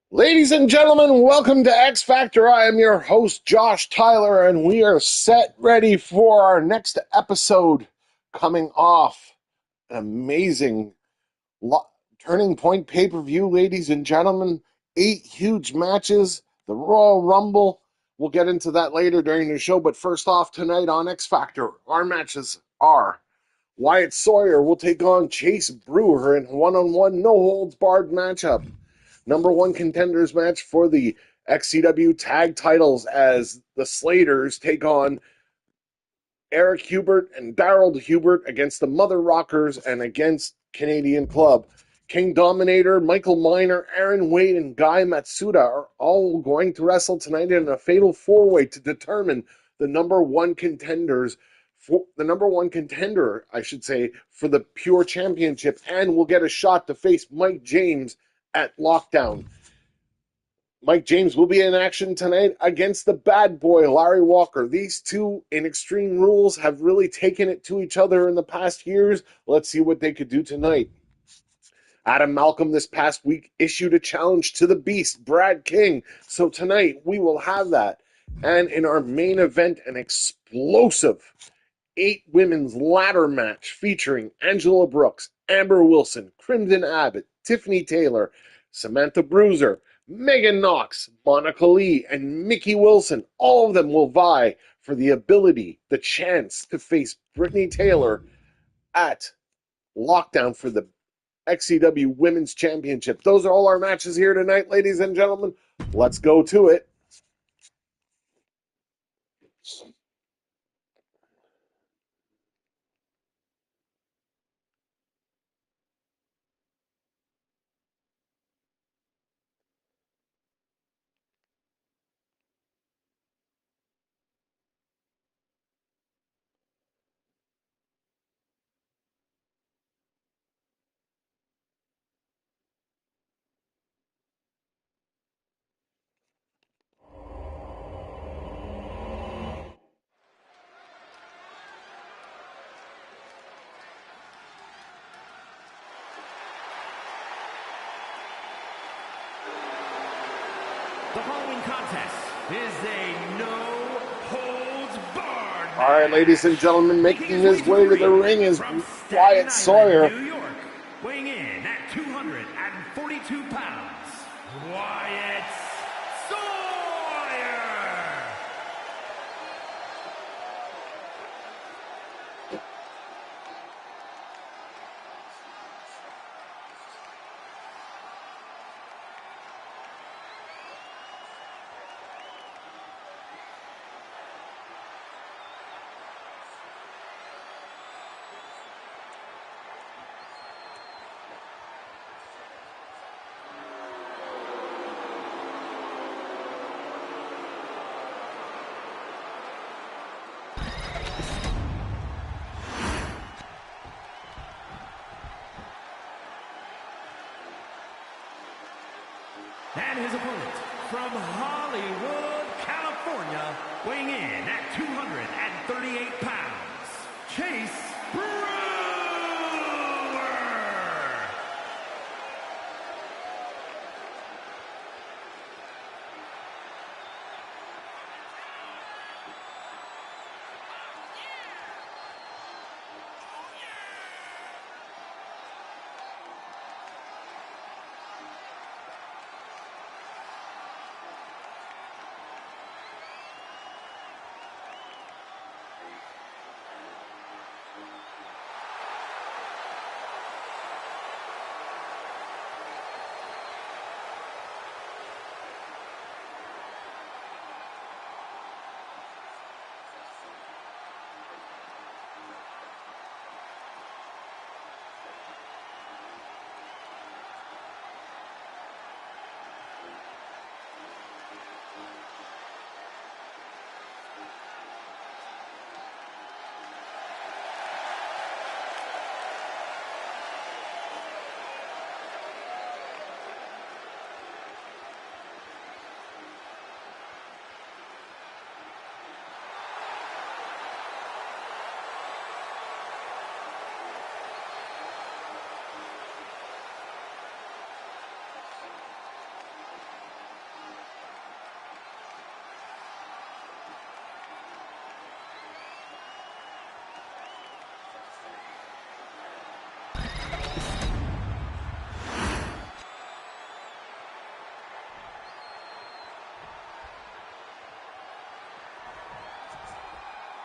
Ladies and gentlemen, welcome to X Factor. I am your host, Josh Tyler, and we are set ready for our next episode coming off an amazing Turning Point pay-per-view, ladies and gentlemen. 8 huge matches, the Royal Rumble. We'll get into that later during the show, but first off, tonight on X Factor, our matches are Wyatt Sawyer will take on Chase Brewer in one-on-one no-holds-barred matchup. Number one contenders match for the XCW tag titles as the Slaters take on Eric Hubert and Daryl Hubert against the Mother Rockers and against Canadian Club. King Dominator, Michael Miner, Aaron Wade, and Guy Matsuda are all going to wrestle tonight in a fatal four-way to determine the number one contender, I should say, for the Pure Championship, and will get a shot to face Mike James at Lockdown. Mike James will be in action tonight against the bad boy, Larry Walker. These two in Extreme Rules have really taken it to each other in the past years. Let's see what they could do tonight. Adam Malcolm this past week issued a challenge to the Beast, Brad King. So tonight we will have that. And in our main event, an explosive 8 women's ladder match featuring Angela Brooks, Amber Wilson, Crimson Abbott, Tiffany Taylor, Samantha Bruiser, Megan Knox, Monica Lee, and Mickey Wilson. All of them will vie for the ability, the chance to face Brittany Taylor at Lockdown for the XCW Women's Championship. Those are all our matches here tonight, ladies and gentlemen. Let's go to it. The following contest is a no-holds-barred match. All right, ladies and gentlemen, making his way to the ring is Wyatt Sawyer. New York, weighing in at 242 pounds, Wyatt Sawyer. And his opponent, from Hollywood, California, weighing in at 238 pounds, Chase Brewer.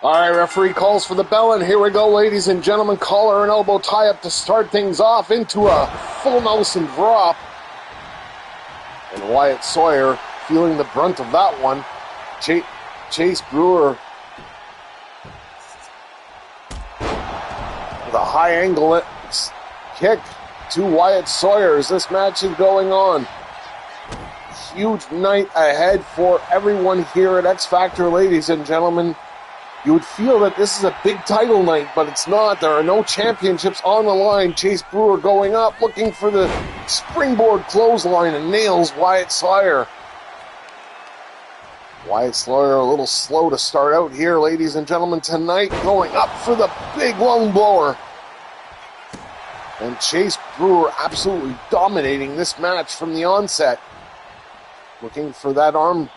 All right, referee calls for the bell, and here we go, ladies and gentlemen. Collar and elbow tie-up to start things off into a full Nelson drop. And Wyatt Sawyer feeling the brunt of that one. Chase Brewer with a high angle kick to Wyatt Sawyer as this match is going on. Huge night ahead for everyone here at XFactor, ladies and gentlemen. You would feel that this is a big title night, but it's not. There are no championships on the line. Chase Brewer going up, looking for the springboard clothesline, and nails Wyatt Sawyer. Wyatt Sawyer a little slow to start out here, ladies and gentlemen, tonight, going up for the big lung blower. And Chase Brewer absolutely dominating this match from the onset. Looking for that arm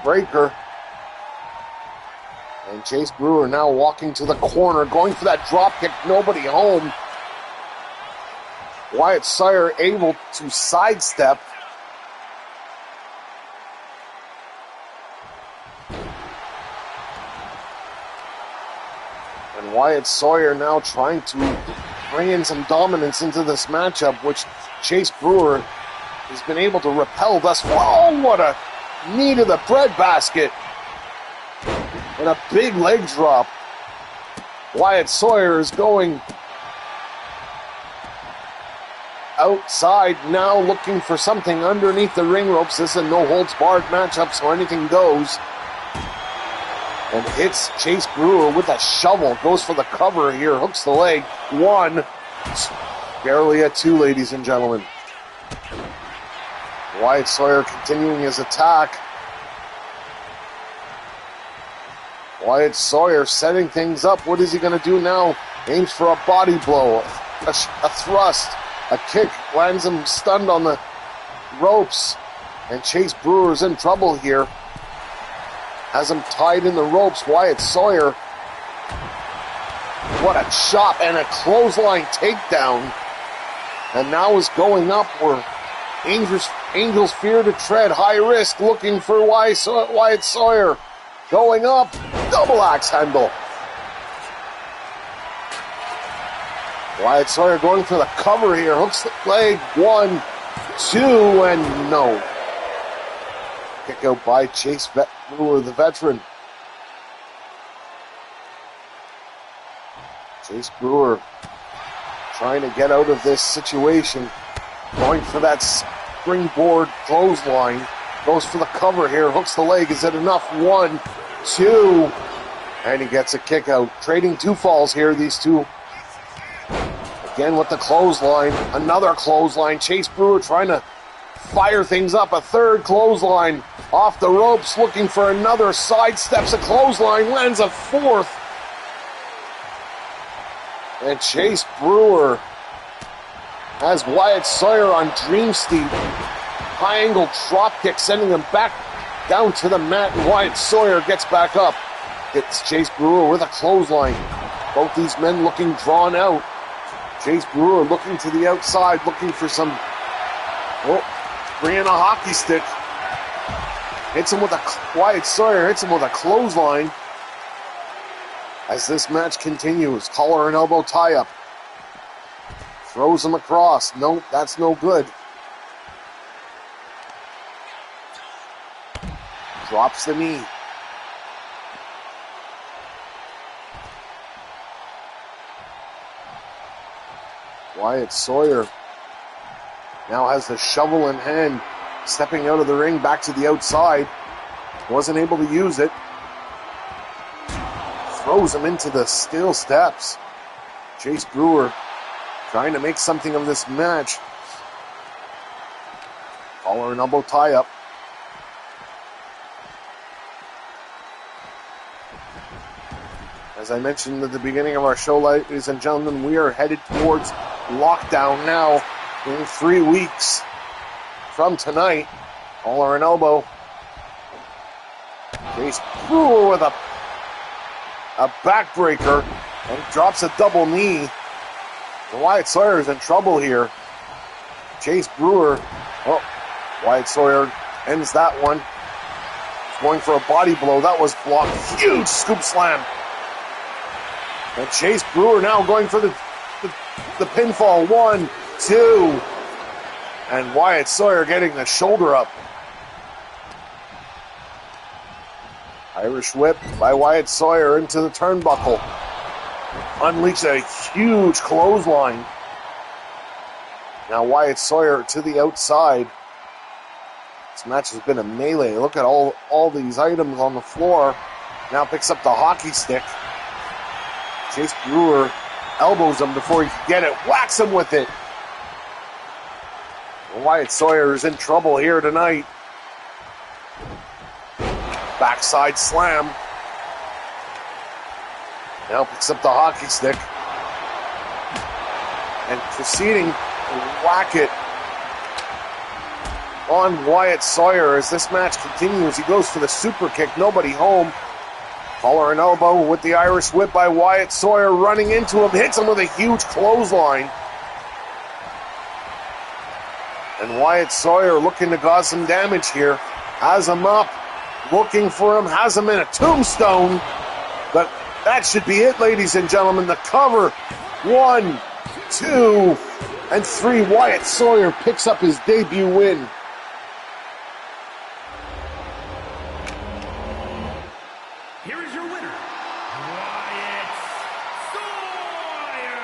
breaker. And Chase Brewer now walking to the corner, going for that drop kick, nobody home. Wyatt Sawyer able to sidestep. And Wyatt Sawyer now trying to bring in some dominance into this matchup, which Chase Brewer has been able to repel thus far. Oh, what a knee to the breadbasket. And a big leg drop. Wyatt Sawyer is going outside now, looking for something underneath the ring ropes. This is a no-holds-barred matchup, so anything goes. And hits Chase Brewer with a shovel. Goes for the cover here, hooks the leg. One, barely a two, ladies and gentlemen. Wyatt Sawyer continuing his attack. Wyatt Sawyer setting things up. What is he going to do now? Aims for a body blow, a thrust, a kick, lands him stunned on the ropes. And Chase Brewer's in trouble here. Has him tied in the ropes. Wyatt Sawyer. What a chop and a clothesline takedown. And now is going up where Angels fear to tread. High risk looking for Wyatt Sawyer. Going up, double axe handle. Wyatt Sawyer going for the cover here. Hooks the leg. 1, 2, and no. Kick out by Chase Brewer, the veteran. Chase Brewer trying to get out of this situation. Going for that springboard clothesline. Goes for the cover here. Hooks the leg. Is it enough? 1, 2. And he gets a kick out. Trading two falls here, these two. Again with the clothesline. Another clothesline. Chase Brewer trying to fire things up. A third clothesline. Off the ropes. Looking for another. Sidesteps a clothesline. Lands a fourth. And Chase Brewer has Wyatt Sawyer on Dream Steed. High angle drop kick, sending him back down to the mat, and Wyatt Sawyer gets back up. Hits Chase Brewer with a clothesline. Both these men looking drawn out. Chase Brewer looking to the outside, looking for some, bringing a hockey stick. Hits him with Wyatt Sawyer hits him with a clothesline. As this match continues, collar and elbow tie-up. Throws him across. Nope, that's no good. Drops the knee. Wyatt Sawyer now has the shovel in hand, stepping out of the ring back to the outside. Wasn't able to use it. Throws him into the steel steps. Chase Brewer trying to make something of this match. Collar and elbow tie-up. As I mentioned at the beginning of our show, ladies and gentlemen, we are headed towards lockdown now in 3 weeks from tonight. Collar and elbow. Chase Brewer with a backbreaker and drops a double knee. And Wyatt Sawyer is in trouble here. Chase Brewer, Wyatt Sawyer ends that one. going for a body blow. That was blocked. Huge scoop slam. And Chase Brewer now going for the pinfall. 1, 2. And Wyatt Sawyer getting the shoulder up. Irish whip by Wyatt Sawyer into the turnbuckle. Unleashed a huge clothesline. Now Wyatt Sawyer to the outside. This match has been a melee. Look at all these items on the floor. Now picks up the hockey stick. Chase Brewer elbows him before he can get it. Whacks him with it. Wyatt Sawyer is in trouble here tonight. Backside slam. Now picks up the hockey stick. And proceeding to whack it on Wyatt Sawyer as this match continues. He goes for the super kick. Nobody home. Collar and elbow with the Irish whip by Wyatt Sawyer, running into him. Hits him with a huge clothesline. And Wyatt Sawyer looking to cause some damage here. Has him up. Looking for him. Has him in a tombstone. But that should be it, ladies and gentlemen. The cover. 1, 2, and 3. Wyatt Sawyer picks up his debut win. Here is your winner, Wyatt Sawyer.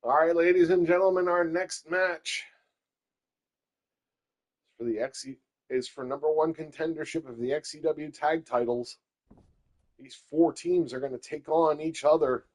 All right, ladies and gentlemen, our next match for the is for #1 contendership of the XCW tag titles. These 4 teams are going to take on each other.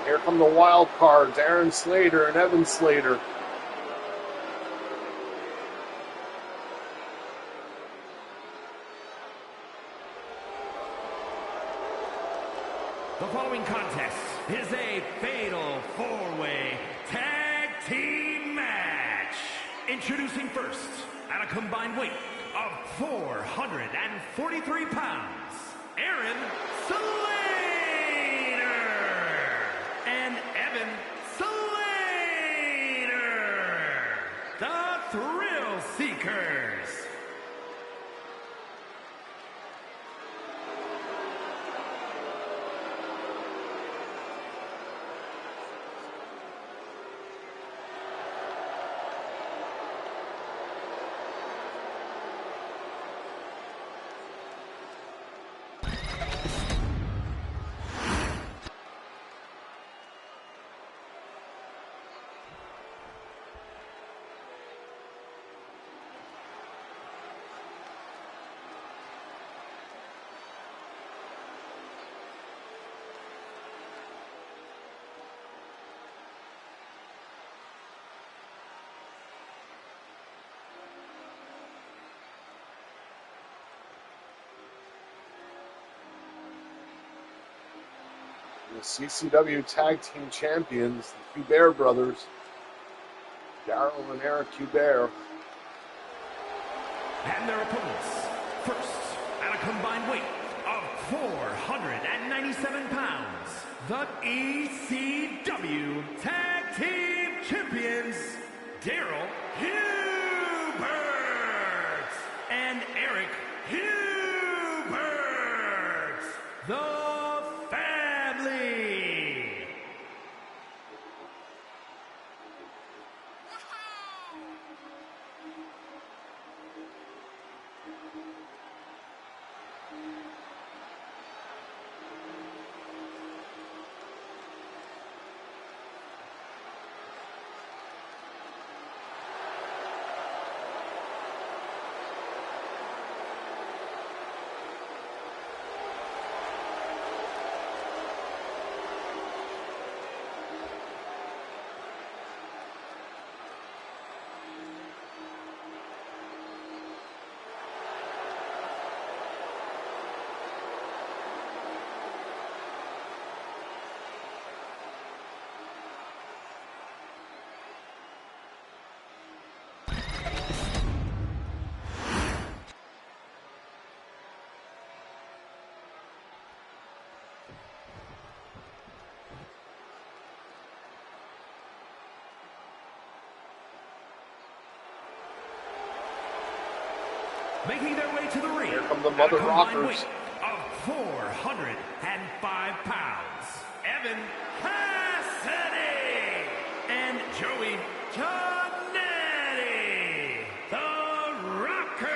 Here come the wild cards, Aaron Slater and Evan Slater. The following contest is a fatal 4-way tag team match. Introducing first, at a combined weight of 443 pounds, Aaron Slater and Evan Slater, the Thrill Seekers. The CCW Tag Team Champions, the Kubert brothers, Darryl and Eric Kubert. And their opponents, first, at a combined weight of 497 pounds, the ECW Tag Team Champions, Darryl Hubert and Eric Hubert. the family. Making their way to the ring. Here come the Mother Rockers. Of 405 pounds, Evan Cassidy and Joey Jannetty, the Rockers.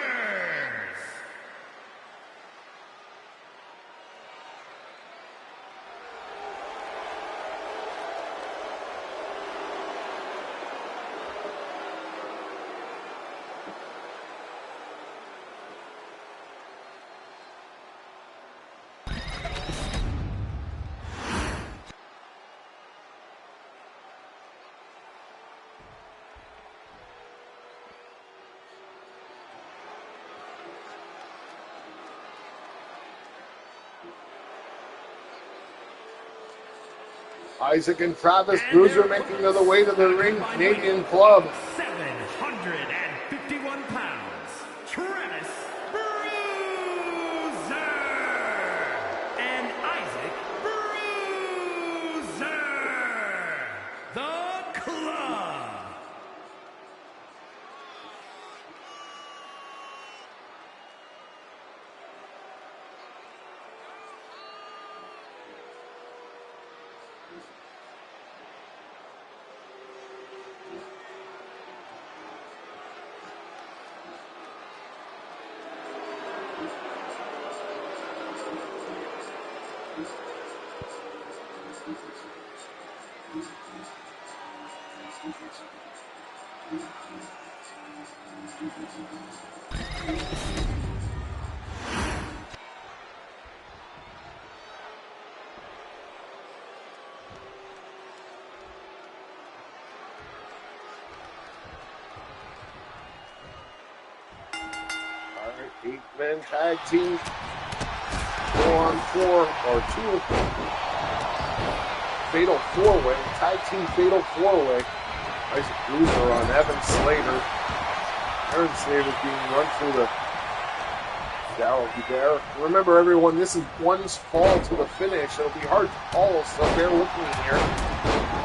Isaac and Travis Bruiser making their way to the ring. Canadian Club. 751 pounds, Travis Bruiser and Isaac Bruiser, the Club. Alright, 8-man tag team. 4-on-4 or 2 fatal 4-way. Tag team fatal 4-way. Isaac Bruiser on Evan Slater. Aaron Slater being run through the Darryl Hubert. Remember, everyone, this is one's fall to the finish. It'll be hard to call, so bear with me here.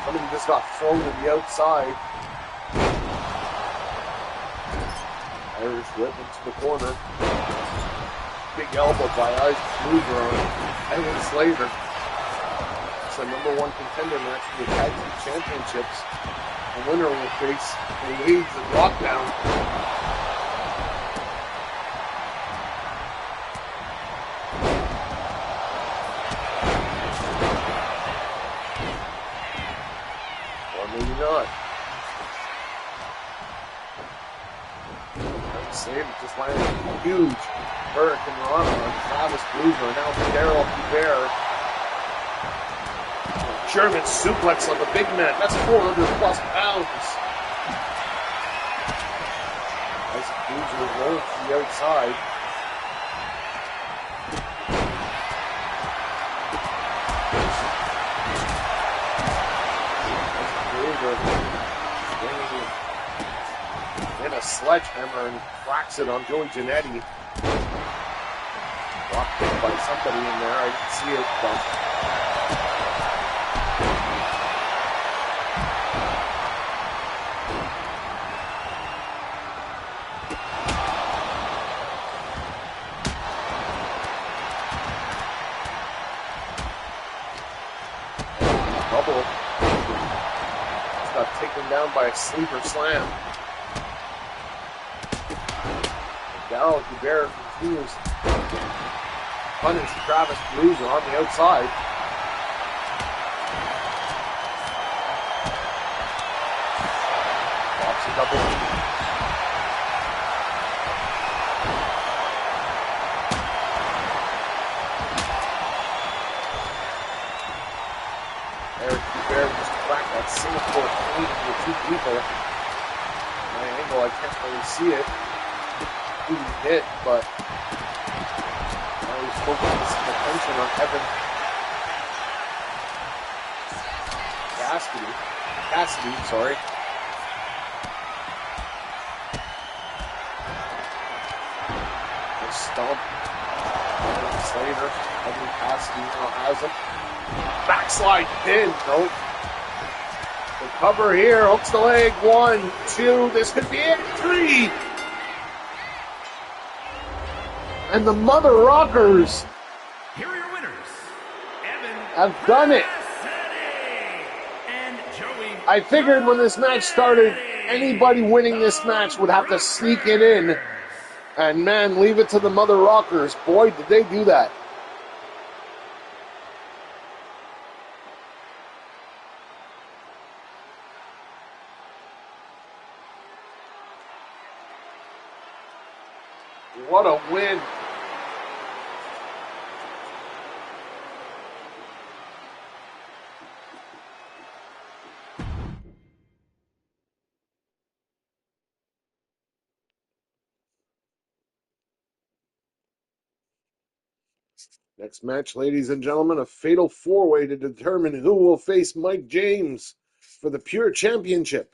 Somebody just got thrown to the outside. Irish whip into the corner. Big elbow by Isaac Bruiser on Evan Slater. It's the #1 contender match for the Tag Team Championships. The winner will face the Waves of Lockdown. Or maybe not. Slater just landed a huge Hurricane Rana on Travis Bruiser. Now Darryl Hubert. German suplex on the big man. That's 400+ pounds. Isaac Bruiser rolling to the outside. Isaac Bruiser in a sledgehammer and cracks it on Joey Jannetty. Blocked by somebody in there. I didn't see it, but Michael just got taken down by a sleeper slam. Daryl Hubert continues to punish Travis Bruiser on the outside. Drops a double knee. Eric Hubert just cracked that Singapore clean into two people. My angle, I can't really see it. Who he hit, but now he's focusing some attention on Evan Cassidy, sorry. The stomp. Slater, Evan Cassidy now has him. Backslide pin, nope. The cover here, hooks the leg, 1, 2, this could be it, 3. And the Mother Rockers Here are your winners, Evan have done it. And Joey. I figured when this match started, anybody winning this match would have to sneak it in. And man, leave it to the Mother Rockers. Boy, did they do that. What a win. Next match, ladies and gentlemen, a fatal four-way to determine who will face Mike James for the Pure Championship.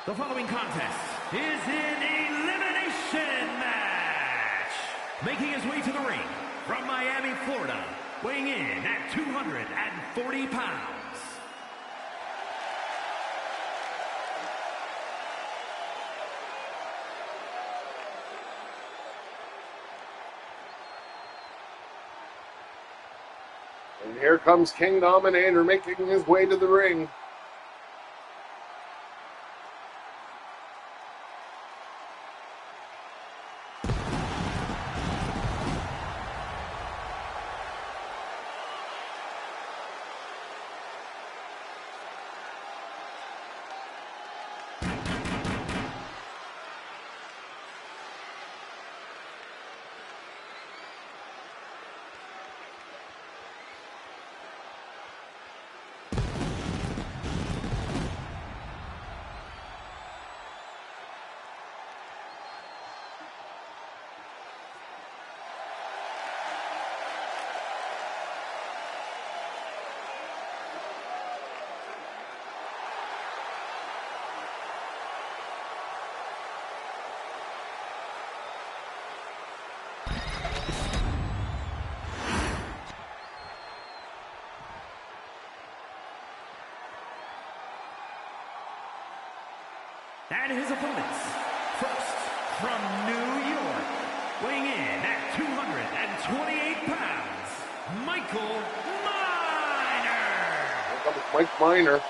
The following contest is an elimination match. Making his way to the ring from Miami, Florida, weighing in at 240 pounds. And here comes King Dominator making his way to the ring. And his opponents, first from New York, weighing in at 228 pounds, Michael Miner. Here comes Mike Miner.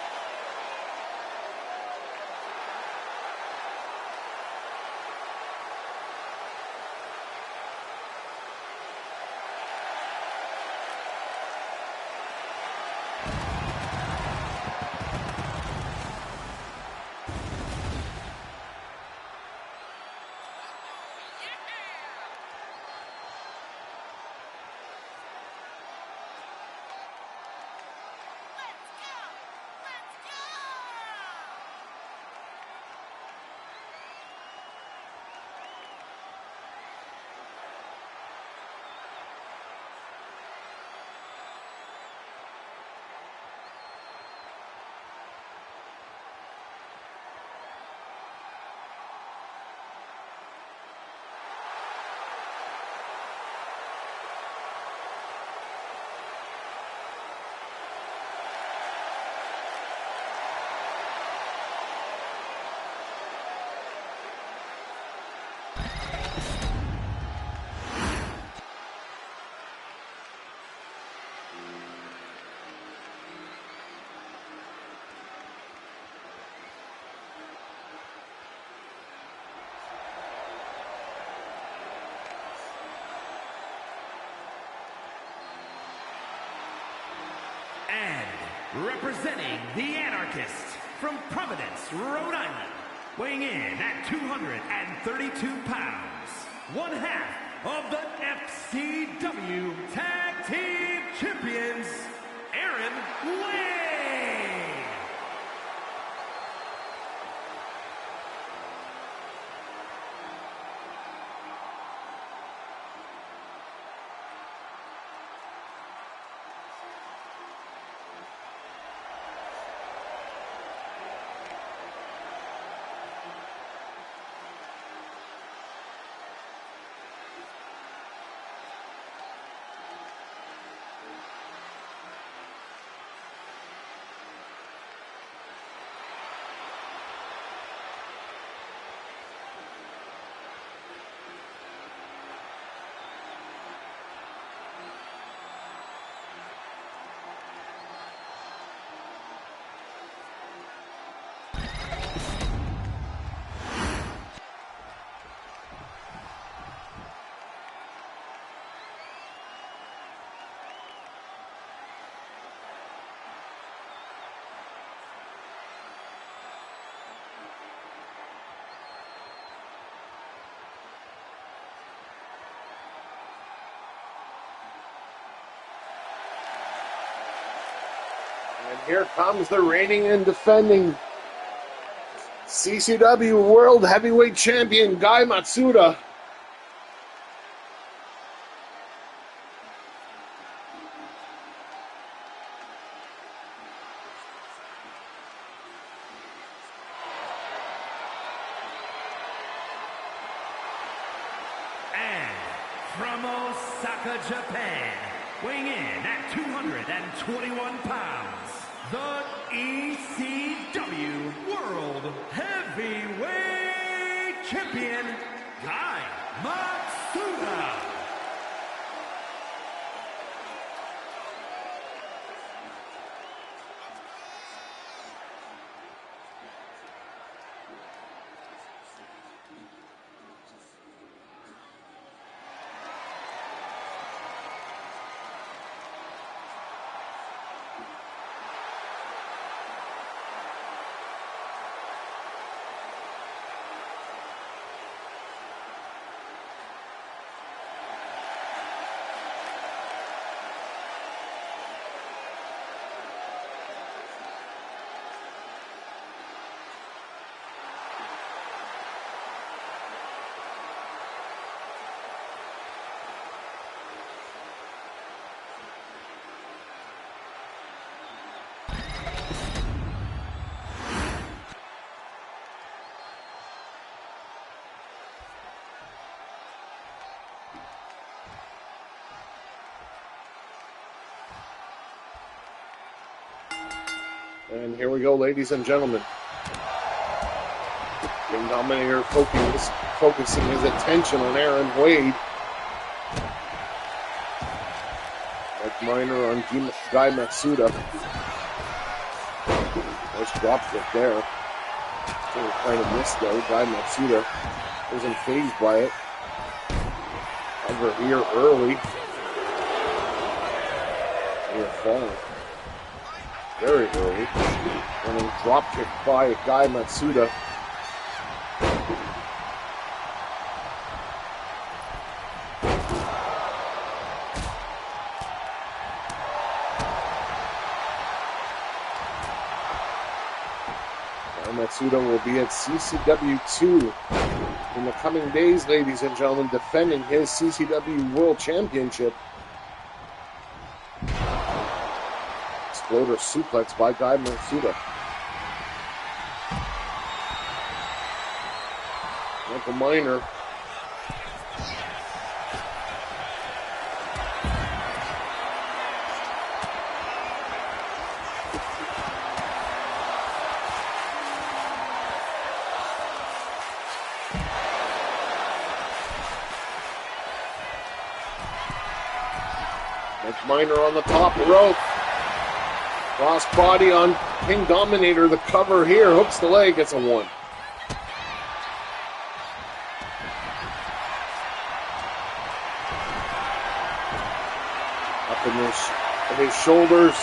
representing the Anarchist from Providence, Rhode Island, weighing in at 232 pounds, one half of the XCW Tag Team Champions, Aaron Wade. And here comes the reigning and defending CCW World Heavyweight Champion, Guy Matsuda. And from Osaka, Japan, weighing in at 221 pounds, the ECW World Heavyweight Champion, Guy Matsuda. And here we go, ladies and gentlemen. King Dominator focusing his attention on Aaron Wade. Mike Miner on Guy Matsuda. Nice drop kick there. Kind of missed though. Guy Matsuda wasn't fazed by it. Over here early. Here falling. Very early. And then drop kick by Guy Matsuda. Matsuda will be at CCW 2 in the coming days, ladies and gentlemen, defending his CCW World Championship. Exploder suplex by Guy Matsuda. Michael Miner. Miner on the top rope. Cross body on King Dominator. The cover here. Hooks the leg. Gets a 1. Up in his shoulders.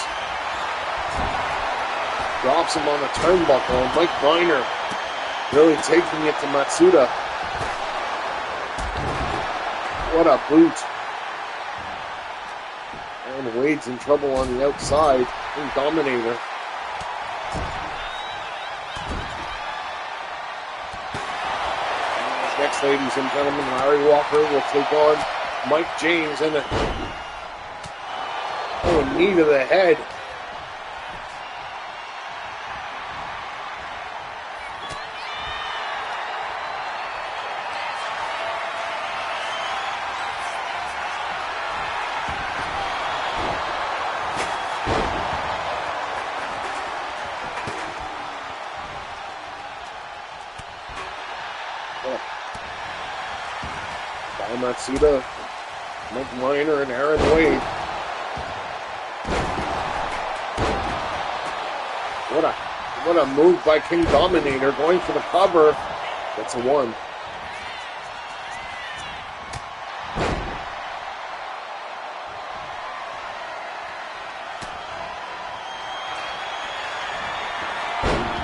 Drops him on the turnbuckle. Mike Miner really taking it to Matsuda. What a boot. And Wade's in trouble on the outside. King Dominator. Next, ladies and gentlemen, Larry Walker will take on Mike James and a knee to the head. Matsuda, Mike Miner, and Aaron Wade. What a move by King Dominator, going for the cover. That's a 1.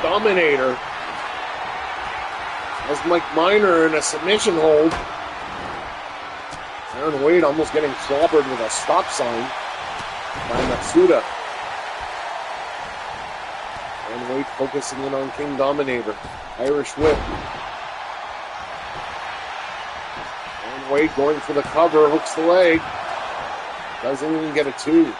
Dominator has Mike Miner in a submission hold. Aaron Wade almost getting clobbered with a stop sign by Matsuda. Aaron Wade focusing in on King Dominator. Irish whip. Aaron Wade going for the cover, hooks the leg. Doesn't even get a 2.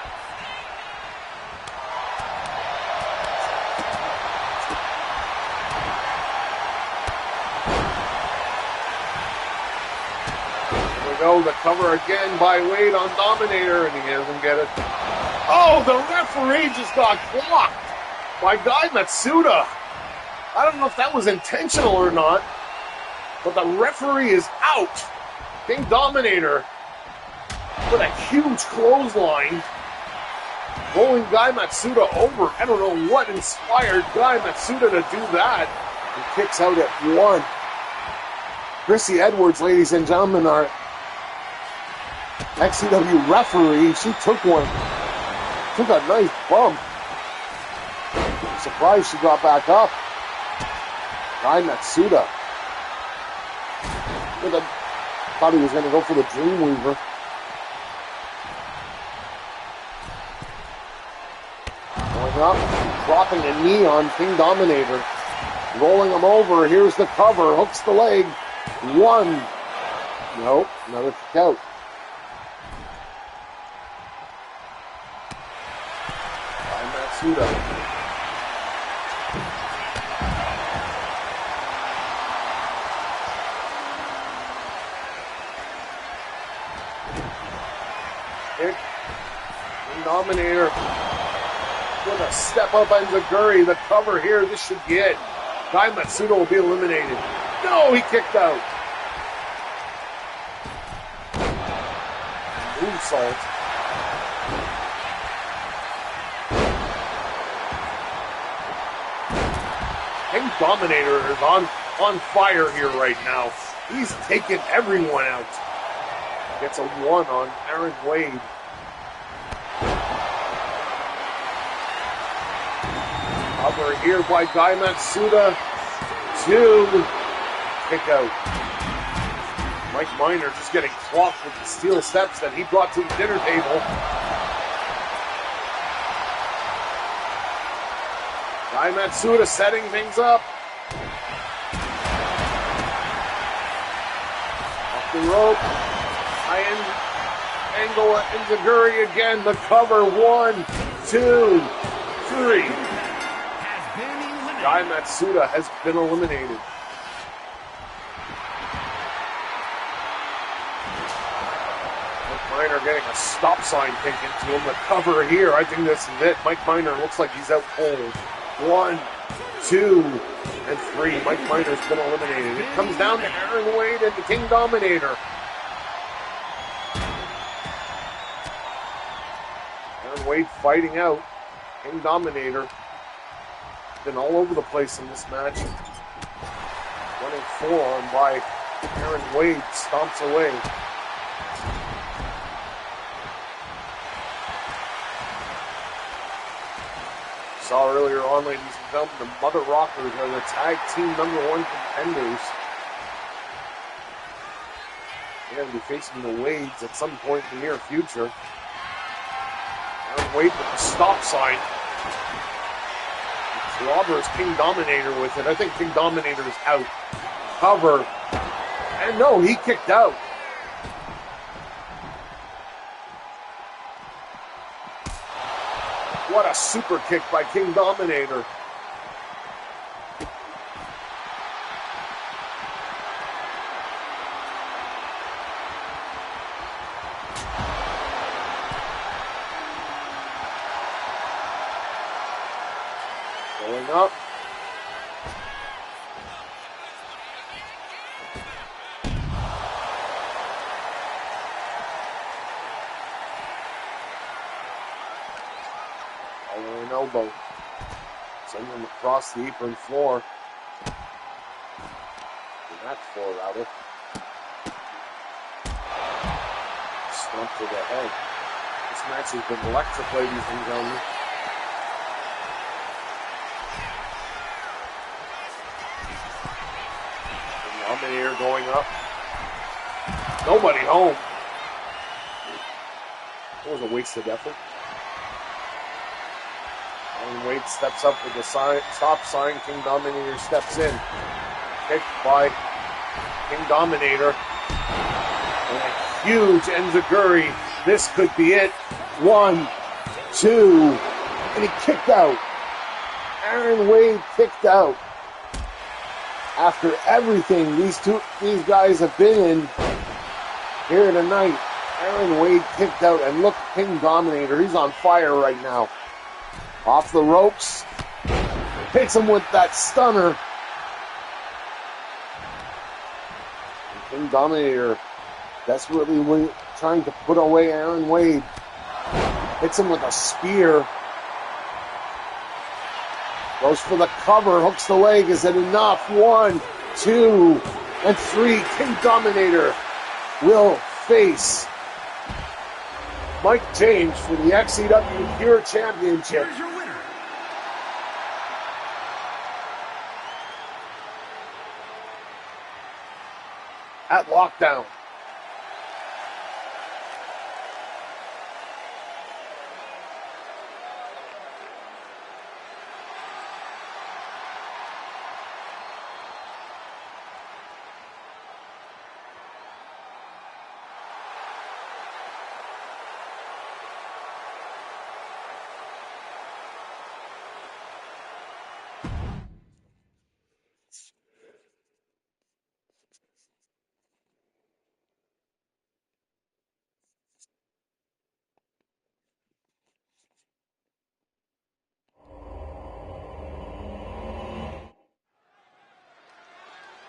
The cover again by Wade on Dominator, and he doesn't get it. Oh, the referee just got blocked by Guy Matsuda. I don't know if that was intentional or not, but the referee is out. King Dominator with a huge clothesline, rolling Guy Matsuda over. I don't know what inspired Guy Matsuda to do that. He kicks out at 1. Chrissy Edwards, ladies and gentlemen, our XCW referee, she took a nice bump. I'm surprised she got back up. Guy Matsuda. Thought he was going to go for the Dreamweaver. Going up, dropping a knee on King Dominator. Rolling him over, here's the cover, hooks the leg. 1. Nope, another kick out. Matsuda. Kick. Dominator with a step up on Zaguri. The cover here, this should be it. Guy Matsuda will be eliminated. No, he kicked out. Moonsault. King Dominator is on fire here right now. He's taking everyone out. Gets a 1 on Aaron Wade. Cover here by Guy Matsuda. 2. Kick out. Mike Miner just getting clocked with the steel steps that he brought to the dinner table. Guy Matsuda setting things up. Off the rope. High angle and Zaguri again. The cover. 1, 2, 3. Guy Matsuda has been eliminated. Mike Miner getting a stop sign taken to him. The cover here. I think this is it. Mike Miner looks like he's out cold. 1, 2, and 3. Mike Miner's been eliminated. It comes down to Aaron Wade and the King Dominator. Aaron Wade fighting out. King Dominator been all over the place in this match. Running forearm by Aaron Wade stomps away. saw earlier on, ladies and gentlemen, the Mother Rockers are the tag team #1 contenders. They're going to be facing the Wades at some point in the near future. Aaron Wade with the stop sign. Robbers King Dominator with it. I think King Dominator is out. Cover. And no, he kicked out. What a super kick by King Dominator. Going up. Over an elbow. Send him across the apron floor. The mat floor, rather. Stomp to the head. This match has been electric, ladies and gentlemen. Dominator going up. Nobody home. It was a wasted effort. Aaron Wade steps up with the stop sign. King Dominator steps in. Kicked by King Dominator. And a huge enziguri. This could be it. 1, 2. And he kicked out. Aaron Wade kicked out. After everything these guys have been in here tonight, Aaron Wade kicked out, and look, King Dominator, he's on fire right now. Off the ropes, hits him with that stunner. And King Dominator desperately trying to put away Aaron Wade. Hits him with a spear. Goes for the cover, hooks the leg. Is it enough? 1, 2, and 3. King Dominator will face Mike James for the XCW Pure Championship. Here's your winner. At Lockdown.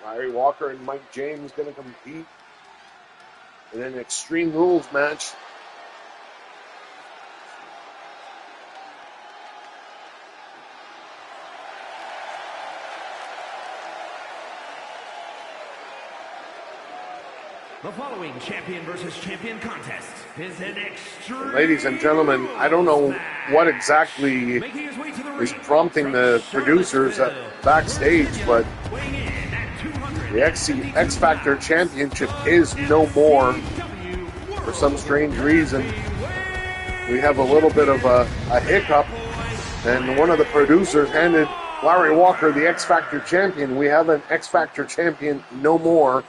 Larry Walker and Mike James going to compete in an Extreme Rules match. The following champion versus champion contest is an extreme. Ladies and gentlemen, I don't know what exactly is prompting the producers backstage, but the XFactor Championship is no more for some strange reason. We have a little bit of a hiccup, and one of the producers handed Larry Walker the XFactor Champion. We have an XFactor Champion no more.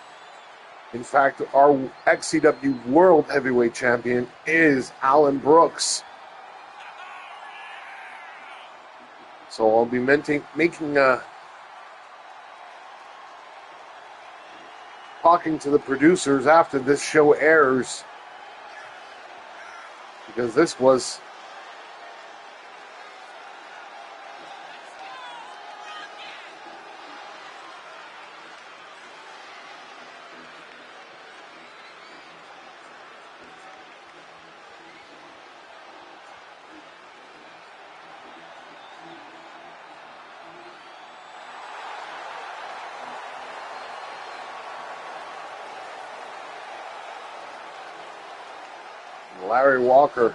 In fact, our XCW World Heavyweight Champion is Alan Brooks. So I'll be talking to the producers after this show airs, because this was Larry Walker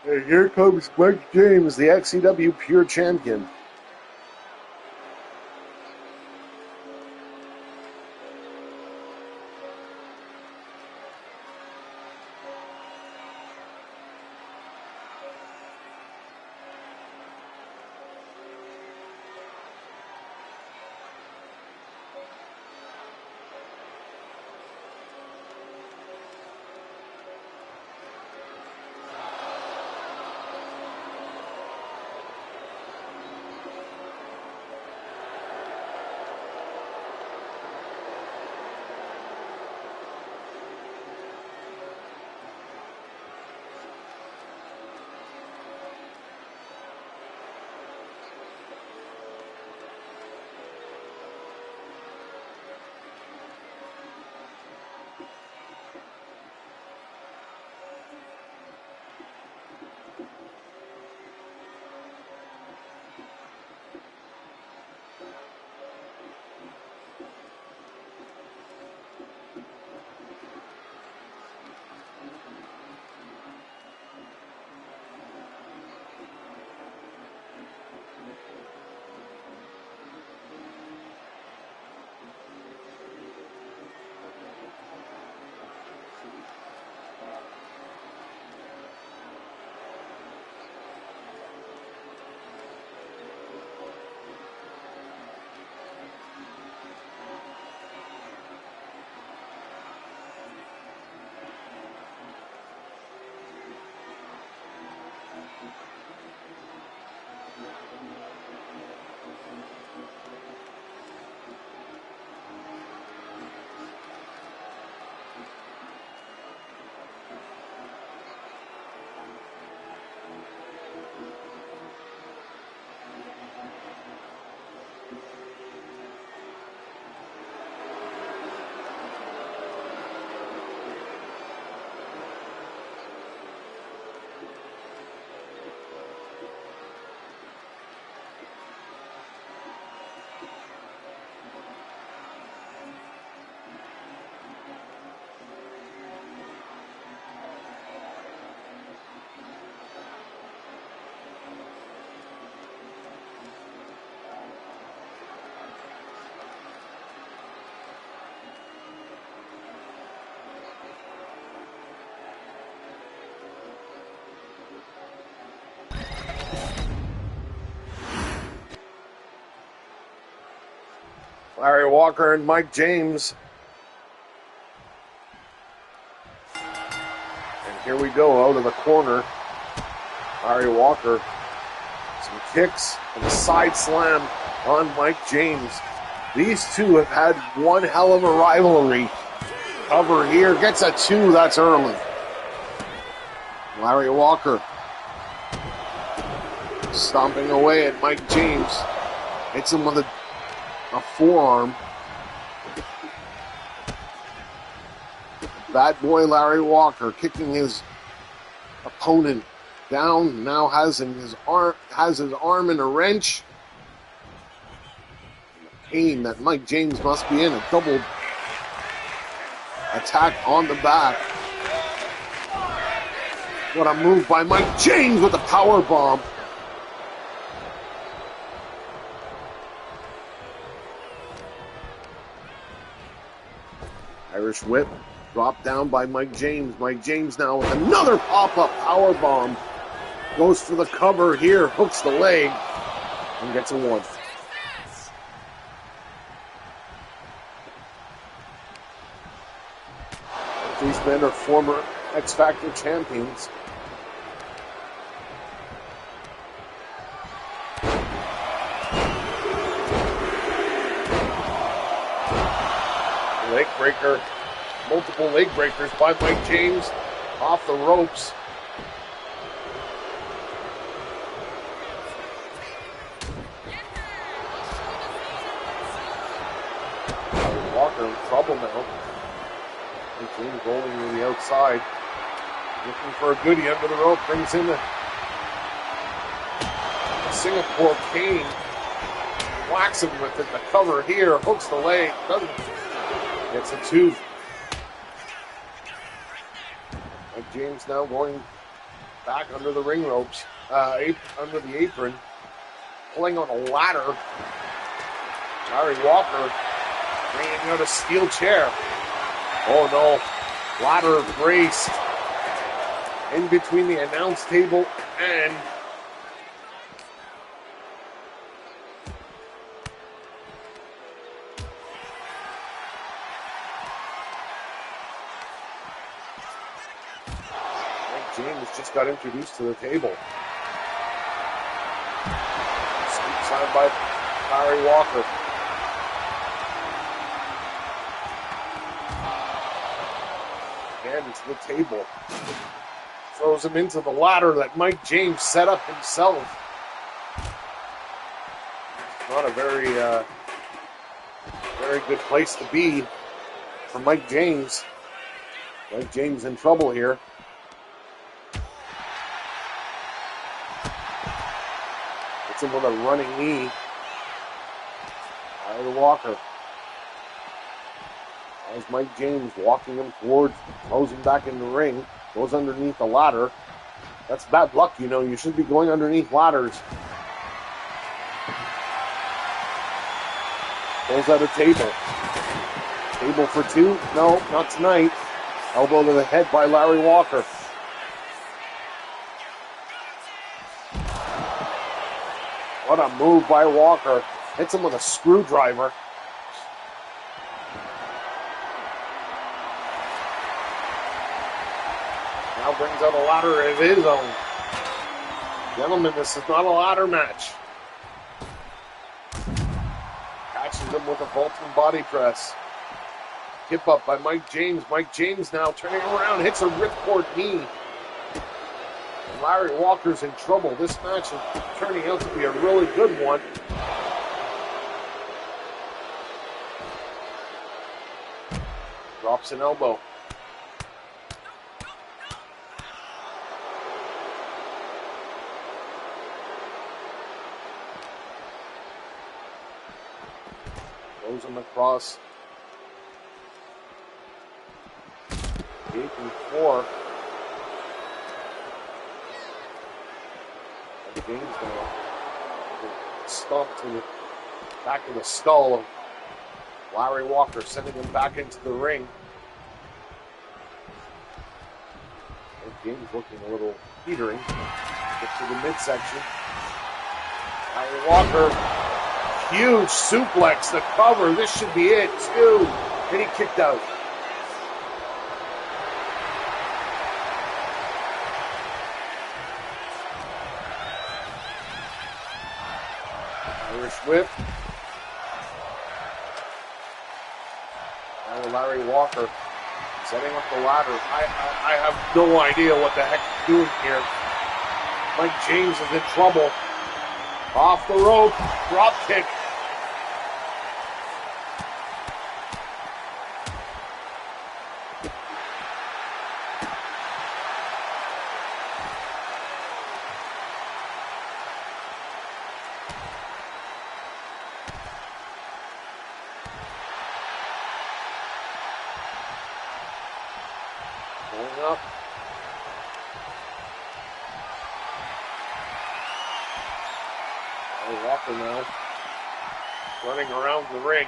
And here comes Mike James, the XCW Pure Champion. Larry Walker and Mike James. And here we go out of the corner. Larry Walker. Some kicks and a side slam on Mike James. These two have had one hell of a rivalry. Cover here, gets a 2, that's early. Larry Walker stomping away at Mike James. Hits him with a forearm. Bad boy Larry Walker kicking his opponent down. Now has his arm in a wrench. The pain that Mike James must be in. A double attack on the back. What a move by Mike James with a power bomb. Irish whip dropped down by Mike James. Mike James now with another pop-up power bomb. Goes for the cover here, hooks the leg, and gets a 1. These men are former XFactor champions. Leg breaker, multiple leg breakers by Mike James off the ropes. Walker in trouble now. Mike James rolling to the outside, looking for a goodie under the rope, brings in a Singapore cane, whacks him with it. The cover here, hooks the leg, doesn't. Gets a 2. Mike James now going Back under the ring ropes, under the apron, pulling on a ladder. Larry Walker bringing out a steel chair. Oh no, ladder braced in between the announce table and James just got introduced to the table. Scoop signed by Larry Walker. Again to the table. Throws him into the ladder that Mike James set up himself. Not a very good place to be for Mike James. Mike James in trouble here. Hits him with a running knee. Larry Walker. As Mike James walking him towards, throws him back in the ring, goes underneath the ladder. That's bad luck, you know. You shouldn't be going underneath ladders. Pulls out a table. Table for two? No, not tonight. Elbow to the head by Larry Walker. What a move by Walker. Hits him with a screwdriver. Now brings out a ladder of his own. Gentlemen, this is not a ladder match. Catches him with a vaulting body press. Hip up by Mike James. Mike James now turning around, hits a ripcord knee. And Larry Walker's in trouble. This match is turning out to be a really good one. Drops an elbow. Throws him across. 8 and 4. And James now stomped to the back of the skull of Larry Walker, sending him back into the ring. And James looking a little teetering. Gets to the midsection. Larry Walker, huge suplex, the cover. This should be it, too. And he kicked out. Irish whip. Now Larry Walker setting up the ladder. I have no idea what the heck he's doing here. Mike James is in trouble. Off the rope, drop kick. Going up. Walker now running around the ring.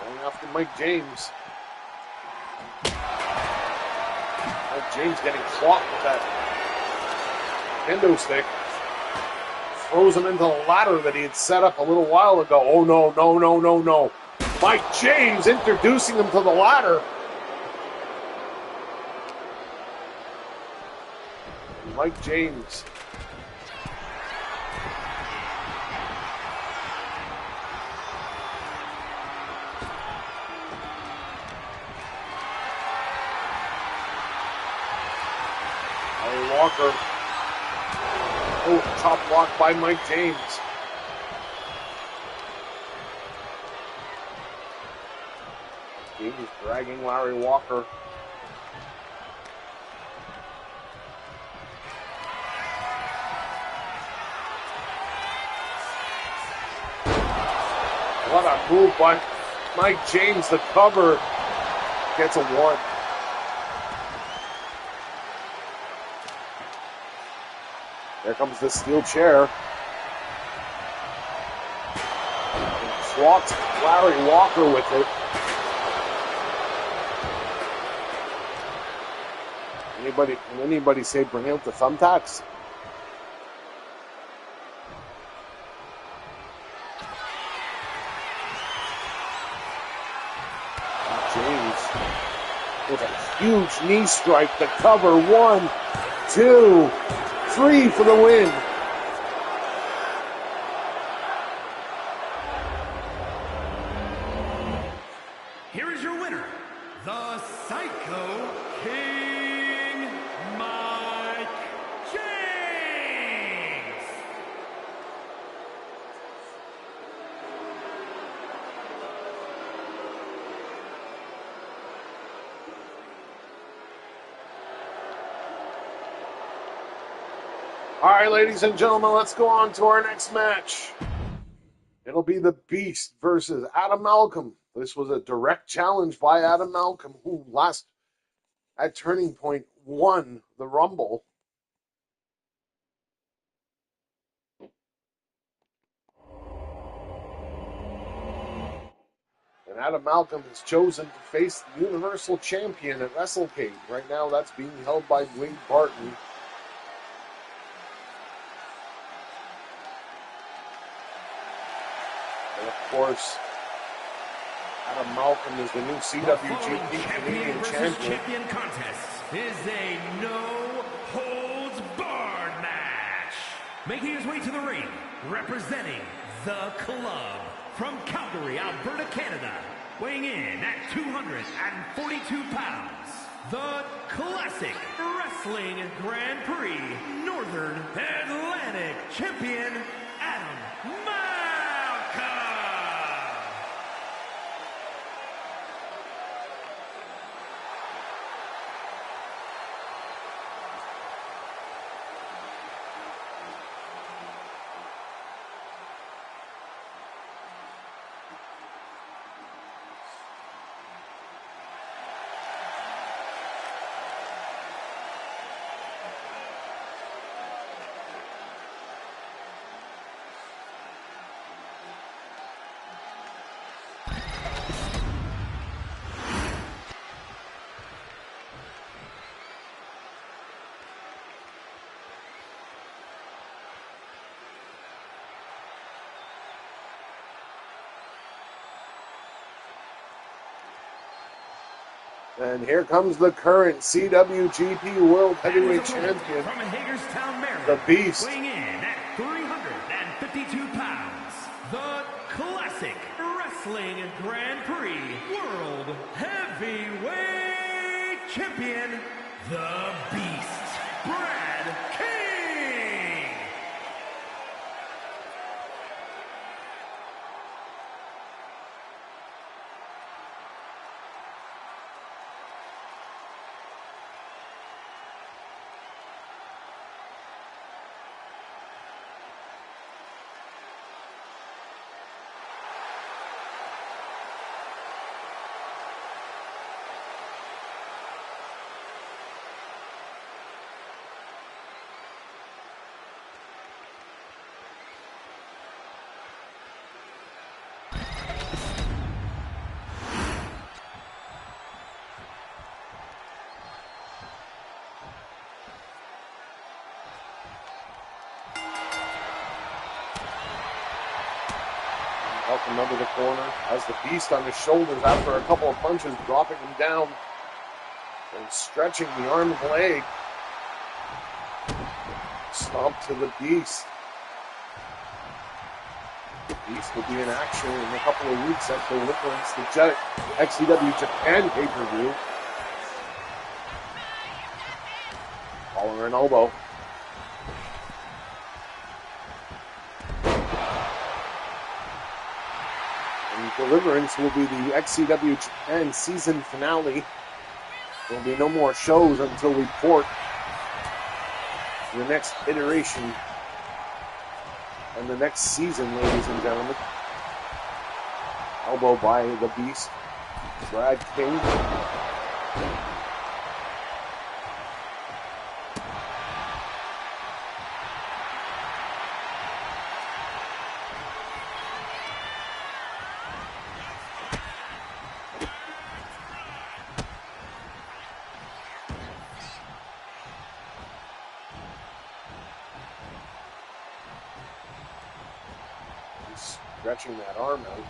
Going after Mike James. Mike James getting clocked with that kendo stick. Throws him into the ladder that he had set up a little while ago. Oh no, no, no, no, no. Mike James introducing him to the ladder. Mike James. Walker. Oh, top block by Mike James. James dragging Larry Walker. What a move by Mike James. The cover gets a 1. There comes the steel chair. Swats Larry Walker with it. Can anybody say bring out the thumbtacks? James with a huge knee strike to cover. 1, 2, 3 for the win. Here is your winner, the Psycho King, Mike James. All right, ladies and gentlemen, let's go on to our next match. It'll be the Beast versus Adam Malcolm. This was a direct challenge by Adam Malcolm, who last at Turning Point won the Rumble. And Adam Malcolm has chosen to face the Universal Champion at WrestleCade. Right now, that's being held by Wade Barton. And of course, Adam Malcolm is the new CWGP Canadian Champion. Contest is a no-holds-barred match. Making his way to the ring, representing the club from Calgary, Alberta, Canada, weighing in at 242 pounds, the Classic Wrestling Grand Prix Northern Atlantic Champion, Adam Malcolm. And here comes the current CWGP World Heavyweight Champion, from Hagerstown, Maryland, the Beast. weighing in at 352 pounds, the Classic Wrestling Grand Prix World Heavyweight Champion, the Beast, Brad King. Malcolm under the corner, has the Beast on his shoulders after a couple of punches, dropping him down and stretching the arm and leg. Stomp to the Beast. The Beast will be in action in a couple of weeks at Deliverance, the XCW Japan pay-per-view. Collar and elbow. Deliverance will be the XCW Japan season finale. There will be no more shows until we port to the next iteration and the next season, ladies and gentlemen. Elbow by the Beast, Brad King. Stretching that arm out.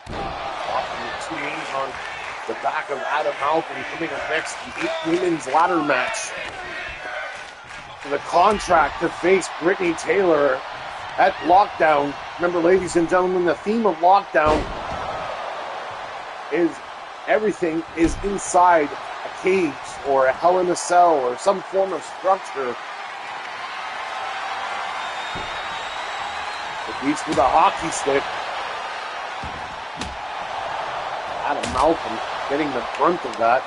Dropping the 2 knees on the back of Adam Malcolm, coming up next, the 8 women's ladder match. For the contract to face Brittany Taylor at Lockdown. Remember, ladies and gentlemen, the theme of Lockdown is everything is inside a cage or a hell in a cell or some form of structure. The beast with a hockey stick. Adam Malcolm getting the brunt of that.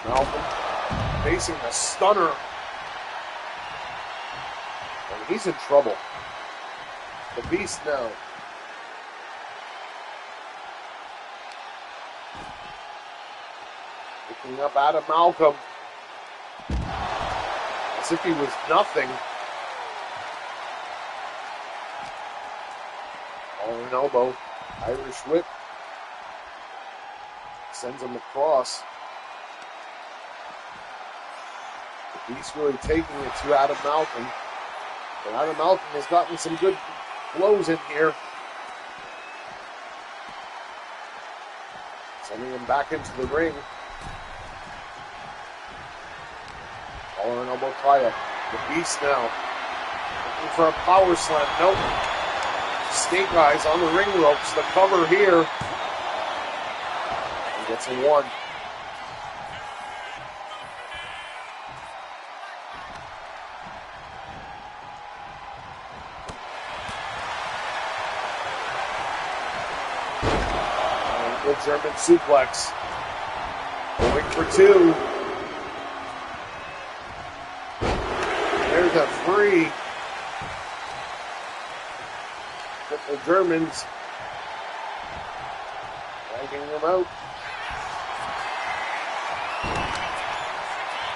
Malcolm facing the stunner. And he's in trouble. The beast now. Picking up Adam Malcolm. As if he was nothing. All an elbow. Irish whip. Sends him across. The beast really taking it to Adam Malcolm. But Adam Malcolm has gotten some good blows in here. Sending him back into the ring. Collar and elbow tie-up. The beast now. Looking for a power slam. Nope. Snake eyes on the ring ropes. The cover here. He gets a 1. German suplex. Going for 2. There's a 3. Triple Germans. Dragging them out.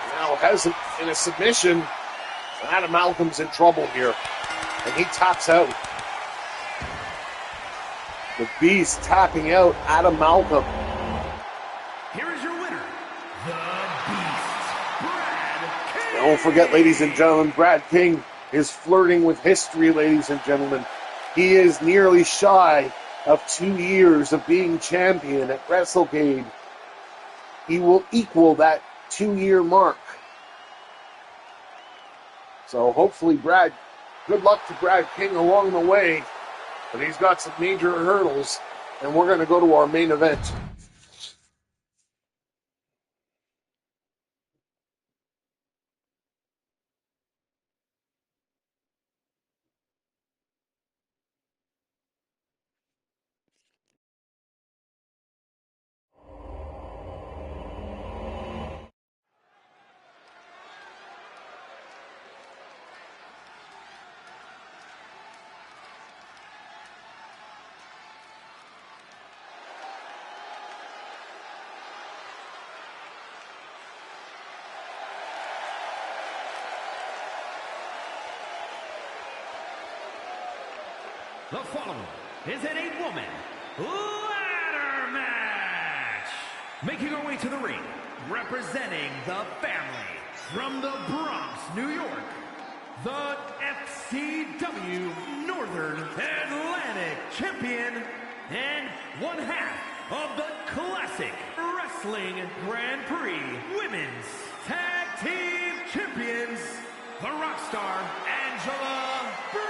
Now has him in a submission. Adam Malcolm's in trouble here. And he taps out. The Beast tapping out Adam Malcolm. Here is your winner, the Beast, Brad King. Don't forget, ladies and gentlemen, Brad King is flirting with history, ladies and gentlemen. He is nearly shy of 2 years of being champion at WrestleCade. He will equal that 2-year mark. So hopefully, good luck to Brad King along the way. But he's got some major hurdles, and we're going to go to our main event. The following is an 8-woman ladder match. Making her way to the ring, representing the family from the Bronx, New York, the XCW Northern Atlantic Champion and one half of the Classic Wrestling Grand Prix Women's Tag Team Champions, the Rockstar Angela Brooks.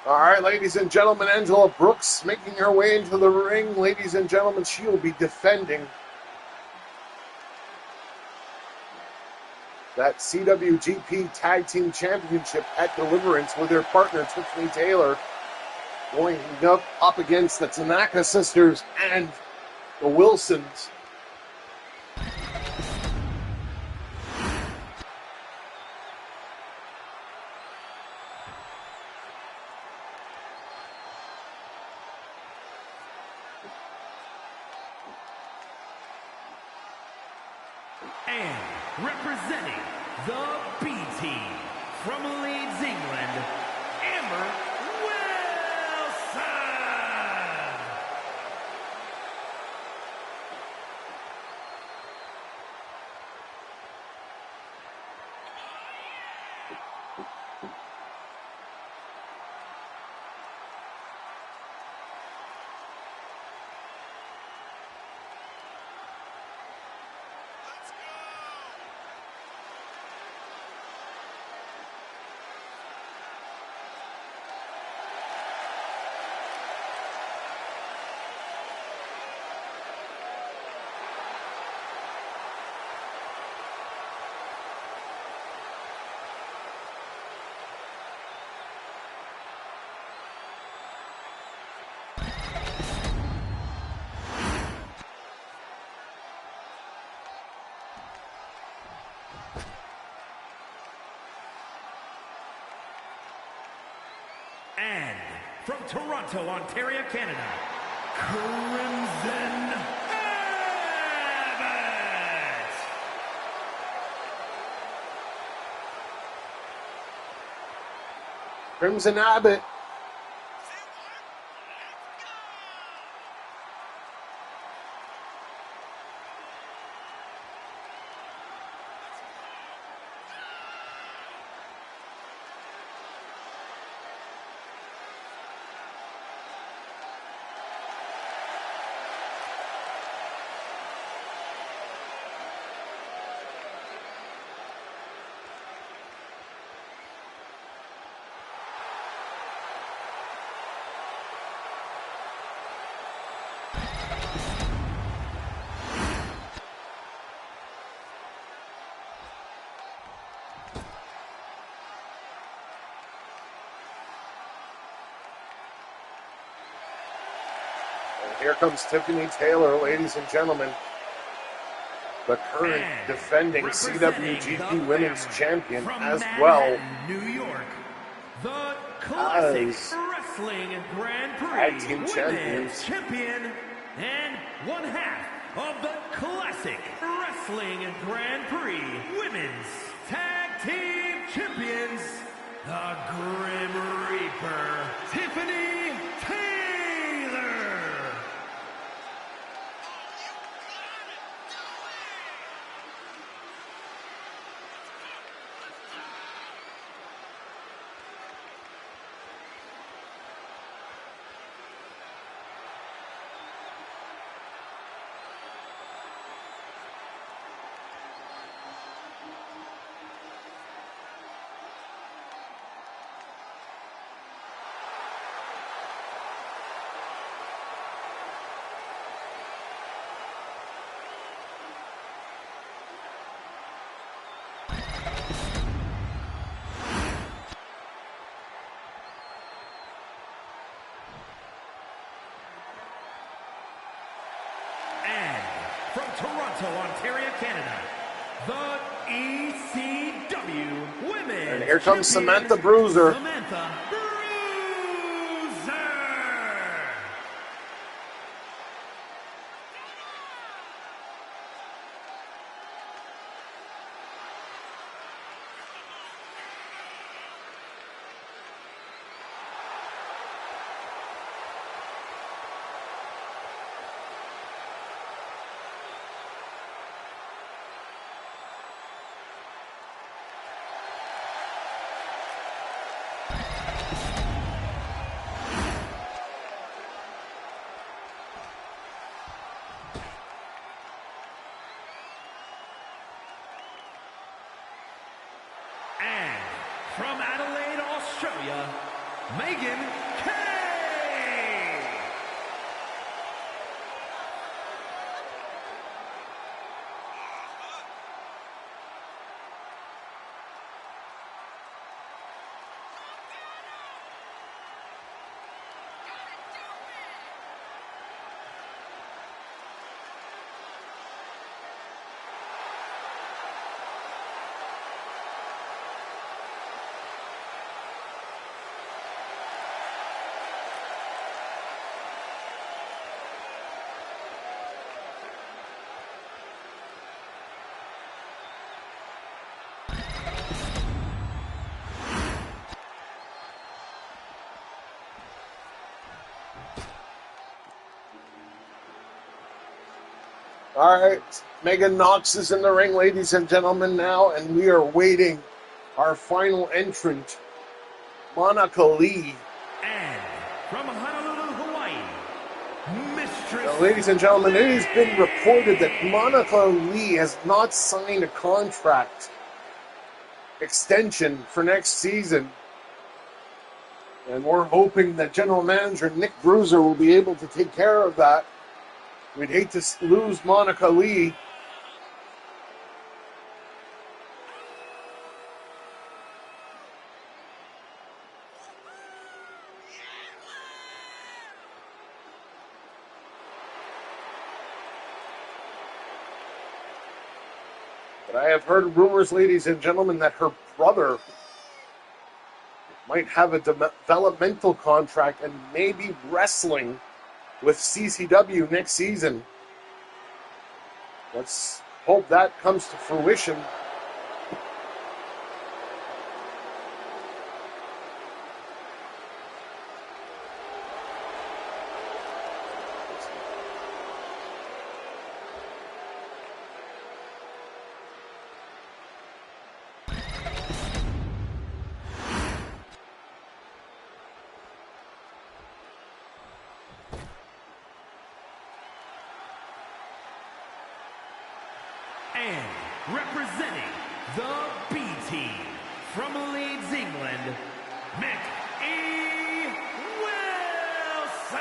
All right, ladies and gentlemen, Angela Brooks making her way into the ring. Ladies and gentlemen, she will be defending that CWGP Tag Team Championship at Deliverance with her partner, Tiffany Taylor, going up against the Tanaka sisters and the Wilsons. And representing the B team from Leeds, England, Amber Wilson. And from Toronto, Ontario, Canada, Crimson Abbott. Crimson Abbott. Here comes Tiffany Taylor, ladies and gentlemen. The current defending CWGP Women's Champion, as well New York, the Classic Wrestling Grand Prix Tag Team Women's Champions. Champion and one half of the Classic Wrestling Grand Prix Women's Tag Team Champions, the Grim Reaper, Tiffany Taylor. From Toronto, Ontario, Canada, the ECW Women's And here comes Champion, Samantha Bruiser. Samantha Bruiser. And from Adelaide, Australia, Megan Kay. All right, Megan Knox is in the ring, ladies and gentlemen, now, and we are waiting our final entrant, Monica Lee. And from Honolulu, Hawaii, Mistress. Now, ladies and gentlemen, it has been reported that Monica Lee has not signed a contract extension for next season. And we're hoping that General Manager Nick Bruiser will be able to take care of that. We'd hate to lose Monica Lee. But I have heard rumors, ladies and gentlemen, that her brother might have a developmental contract and may be wrestling with CCW next season. Let's hope that comes to fruition. And representing the B Team from Leeds, England, Mick E. Wilson.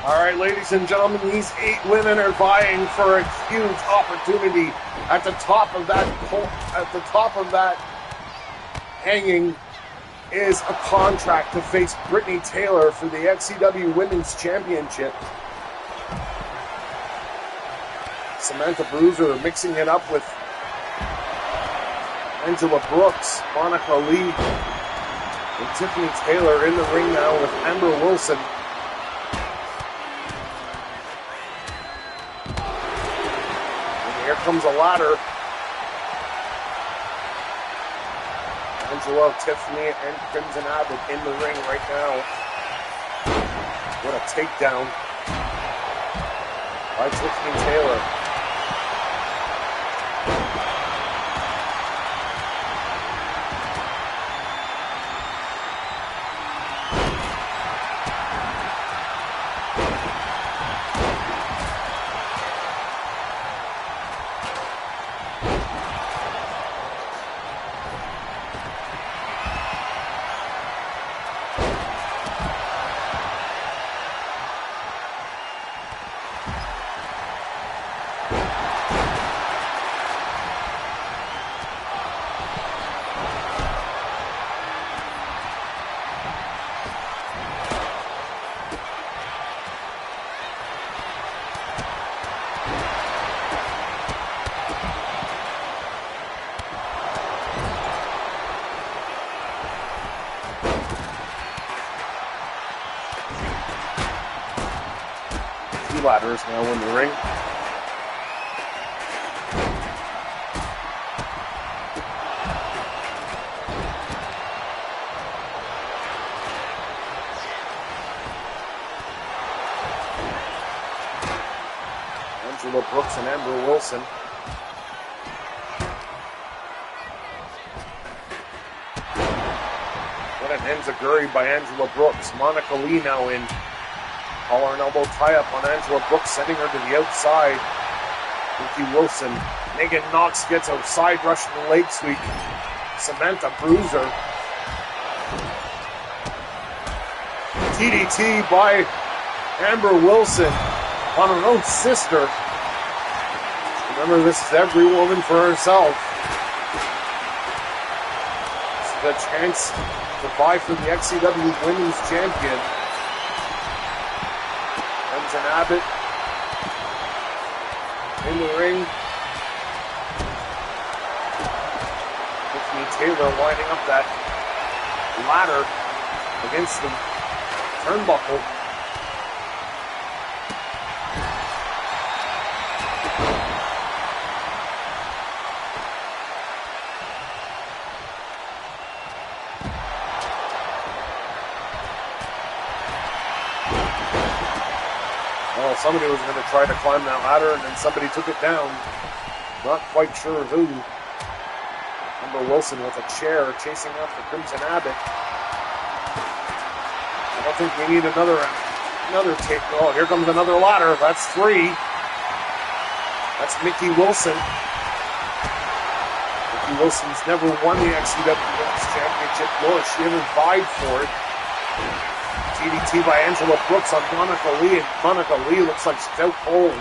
All right, ladies and gentlemen, these 8 women are vying for a huge opportunity at the top of that. At the top of that hanging is a contract to face Brittany Taylor for the XCW Women's Championship. Samantha Bruiser mixing it up with Angela Brooks, Monica Lee, and Tiffany Taylor in the ring now with Amber Wilson. Here comes a ladder. Angela, Tiffany, and Crimson Abbott in the ring right now. What a takedown by Tiffany Taylor. Ladders now in the ring. Angela Brooks and Amber Wilson. What an enziguri by Angela Brooks. Monica Lee now in. Collar and elbow tie-up on Angela Brooks, sending her to the outside. Mickey Wilson. Megan Knox gets a side rush in the leg sweep. Samantha Bruiser. DDT by Amber Wilson on her own sister. Remember, this is every woman for herself. the chance to vie for the XCW Women's Champion. Crimson Abbott in the ring. Tiffany Taylor lining up that ladder against the turnbuckle. Well, somebody was going to try to climb that ladder, and then somebody took it down. Not quite sure who. Amber Wilson with a chair chasing after Crimson Abbott. I don't think we need another tape. Oh, here comes another ladder. That's 3. That's Mickey Wilson. Mickey Wilson's never won the XCW Women's Championship, nor has she ever vied for it. DDT by Angela Brooks on Monica Lee, and Monica Lee looks like she's out cold.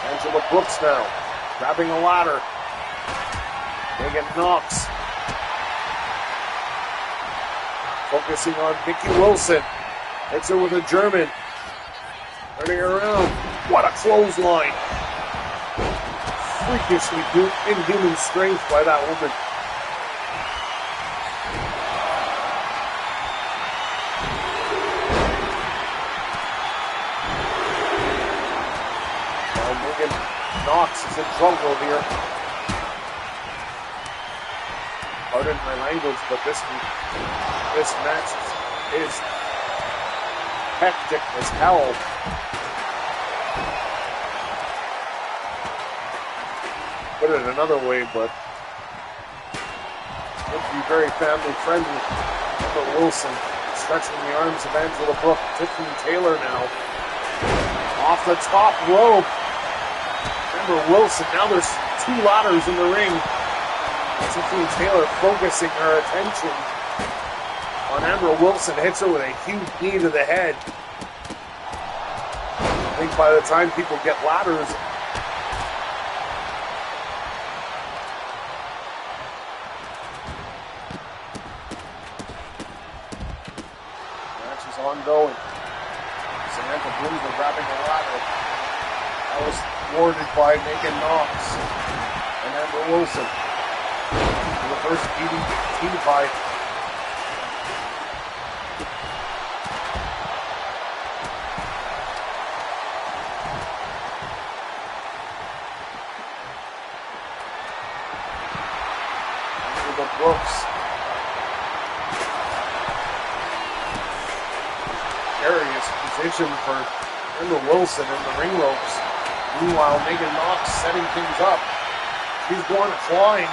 Angela Brooks now, grabbing a ladder. Megan Knox. Focusing on Mickey Wilson. Hits her with a German. Turning her around. What a clothesline. Freakishly inhuman strength by that woman. Knox is in trouble here. Pardon my language, but this match is hectic as hell. Put it another way, but would be very family friendly. Amber Wilson stretching the arms of Angela Brooke. Tiffany Taylor now off the top rope. Amber Wilson, now there's 2 ladders in the ring. Tiffany Taylor focusing her attention on Amber Wilson, hits her with a huge knee to the head. I think by the time people get ladders, the match is ongoing. Samantha Bloomsberg grabbing a ladder. That was thwarted by Megan Knox and Amber Wilson. Reverse DDT by Angela Brooks. Precarious position for Amber Wilson in the ring ropes. Meanwhile, Megan Knox setting things up. She's going to climb.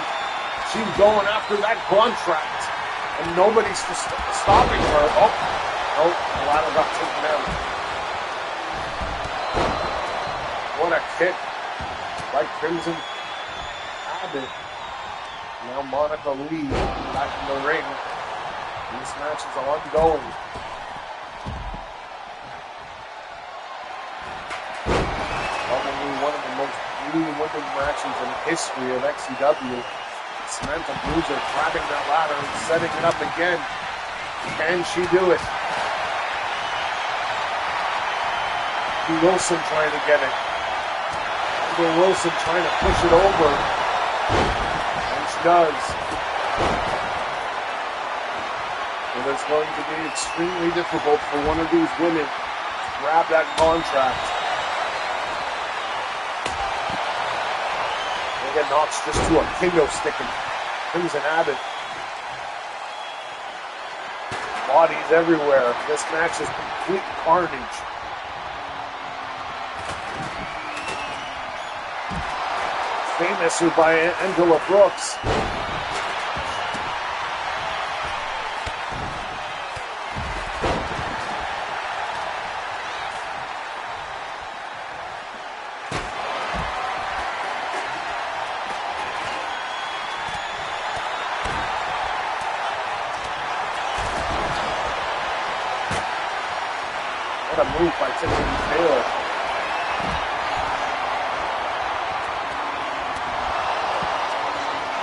She's going after that contract. And nobody's stopping her. Oh, no, the ladder got taken out. What a kick by Crimson Abbott. Now Monica Lee back in the ring. This match is ongoing. One of the most grueling women matches in the history of XCW. Samantha Bruiser grabbing that ladder and setting it up again. Can she do it? Wilson trying to get it. Amber Wilson trying to push it over. And she does. And it's going to be extremely difficult for one of these women to grab that contract. Megan Knox just to a kendo stick and Crimson Abbott. Bodies everywhere. This match is complete carnage. Famous by Angela Brooks. What a move by Tiffany Taylor.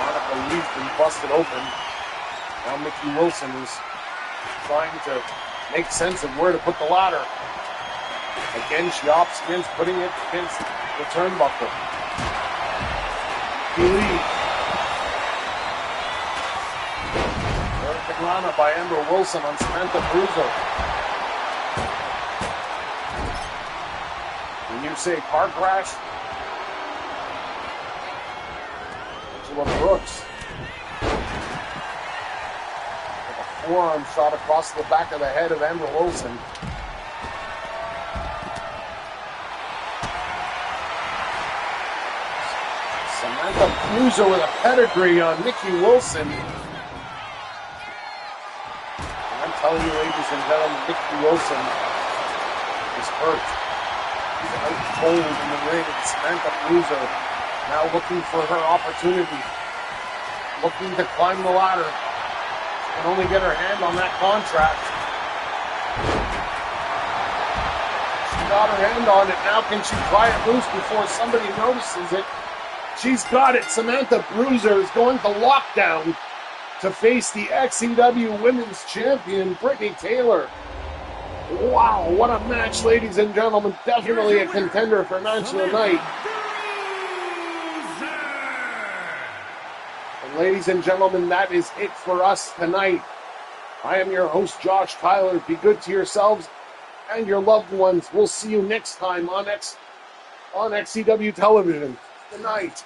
Monica Lee's been busted open. Now Mickey Wilson is trying to make sense of where to put the ladder. Again, she opts against putting it against the turnbuckle. Believe. Rana by Amber Wilson on Samantha Bruiser. When you say car crash, Angela Brooks. With a forearm shot across the back of the head of Amber Wilson. Samantha Bruiser with a pedigree on Nikki Wilson. I'm telling you, ladies and gentlemen, Nikki Wilson is hurt. She's out cold in the ring. Samantha Bruiser now looking for her opportunity. Looking to climb the ladder. She can only get her hand on that contract. She got her hand on it. Now can she pry it loose before somebody notices it? She's got it. Samantha Bruiser is going to lockdown to face the XCW Women's Champion, Brittany Taylor. Wow, what a match, ladies and gentlemen. Definitely a contender for match of the night. And ladies and gentlemen, that is it for us tonight. I am your host, Josh Tyler. Be good to yourselves and your loved ones. We'll see you next time on XCW television. Good night.